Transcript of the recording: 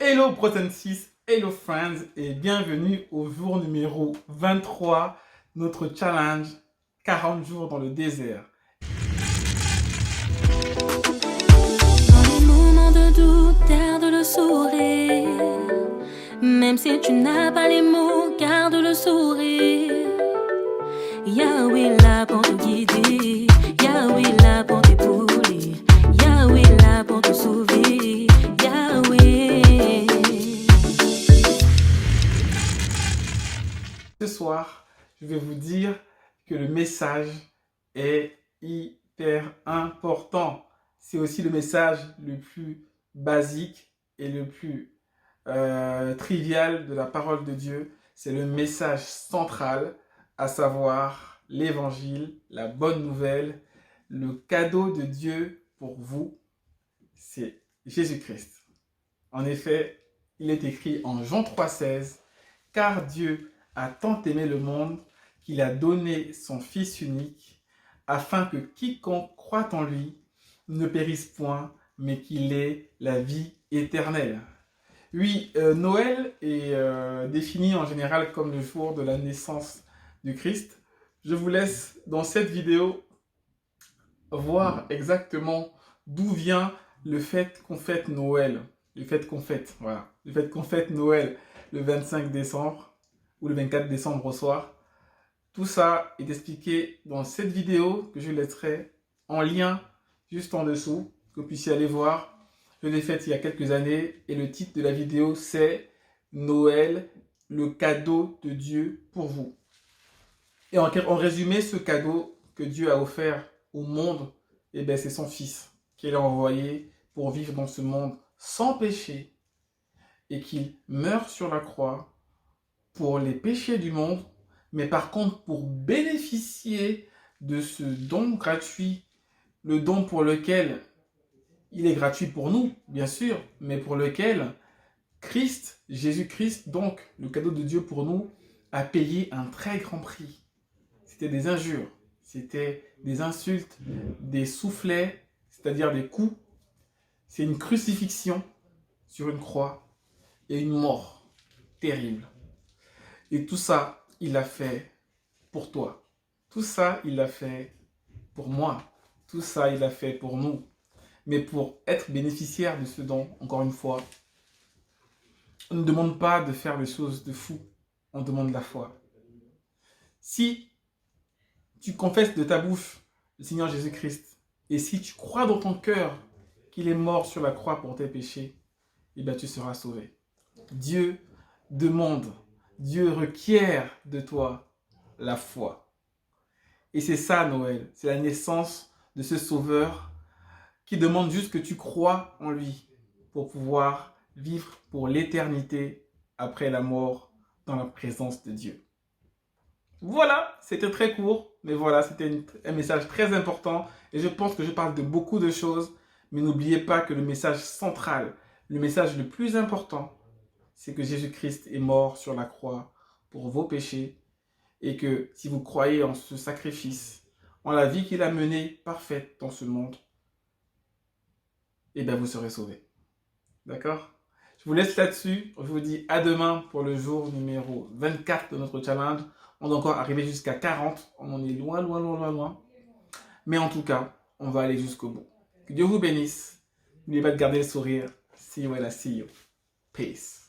Hello Brothers and Sis, hello friends et bienvenue au jour numéro 23, notre challenge 40 jours dans le désert. Dans les moments de doute, garde le sourire. Même si tu n'as pas les mots, garde le sourire. Yahweh là pour te guider, Yahweh là pour t'épauler, Yahweh là pour te sauver, Yahweh. Ce soir, je vais vous dire que le message est hyper important. C'est aussi le message le plus basique et le plus trivial de la parole de Dieu. C'est le message central, à savoir l'évangile, la bonne nouvelle, le cadeau de Dieu pour vous, c'est Jésus-Christ. En effet, il est écrit en Jean 3,16, « Car Dieu a tant aimé le monde qu'il a donné son Fils unique, afin que quiconque croit en lui ne périsse point, mais qu'il ait la vie éternelle. » Oui, Noël est défini en général comme le jour de la naissance du Christ. Je vous laisse dans cette vidéo voir exactement d'où vient le fait qu'on fête Noël. Le fait qu'on fête Noël le 25 décembre ou le 24 décembre au soir. Tout ça est expliqué dans cette vidéo que je laisserai en lien juste en dessous, que vous puissiez aller voir. Je l'ai faite il y a quelques années et le titre de la vidéo c'est Noël, le cadeau de Dieu pour vous. Et en résumé, ce cadeau que Dieu a offert au monde, eh bien, c'est son Fils qu'il a envoyé pour vivre dans ce monde sans péché et qu'il meurt sur la croix pour les péchés du monde, mais par contre pour bénéficier de ce don gratuit, le don pour lequel il est gratuit pour nous, bien sûr, mais pour lequel Christ, Jésus-Christ, donc le cadeau de Dieu pour nous, a payé un très grand prix. C'était des injures, c'était des insultes, des soufflets, c'est-à-dire des coups. C'est une crucifixion sur une croix et une mort terrible. Et tout ça, il l'a fait pour toi. Tout ça, il l'a fait pour moi. Tout ça, il l'a fait pour nous. Mais pour être bénéficiaire de ce don, encore une fois, on ne demande pas de faire des choses de fou. On demande la foi. Si tu confesses de ta bouche le Seigneur Jésus-Christ, et si tu crois dans ton cœur qu'il est mort sur la croix pour tes péchés, eh bien tu seras sauvé. Dieu demande, Dieu requiert de toi la foi. Et c'est ça Noël, c'est la naissance de ce Sauveur qui demande juste que tu crois en lui pour pouvoir vivre pour l'éternité après la mort dans la présence de Dieu. Voilà, c'était très court, mais voilà, c'était un message très important et je pense que je parle de beaucoup de choses, mais n'oubliez pas que le message central, le message le plus important, c'est que Jésus-Christ est mort sur la croix pour vos péchés et que si vous croyez en ce sacrifice, en la vie qu'il a menée parfaite dans ce monde, et bien vous serez sauvés. D'accord? Je vous laisse là-dessus. Je vous dis à demain pour le jour numéro 24 de notre challenge. On doit encore arriver jusqu'à 40. On en est loin, loin, loin, loin, loin. Mais en tout cas, on va aller jusqu'au bout. Que Dieu vous bénisse. N'oubliez pas de garder le sourire. See you when I see you. Peace.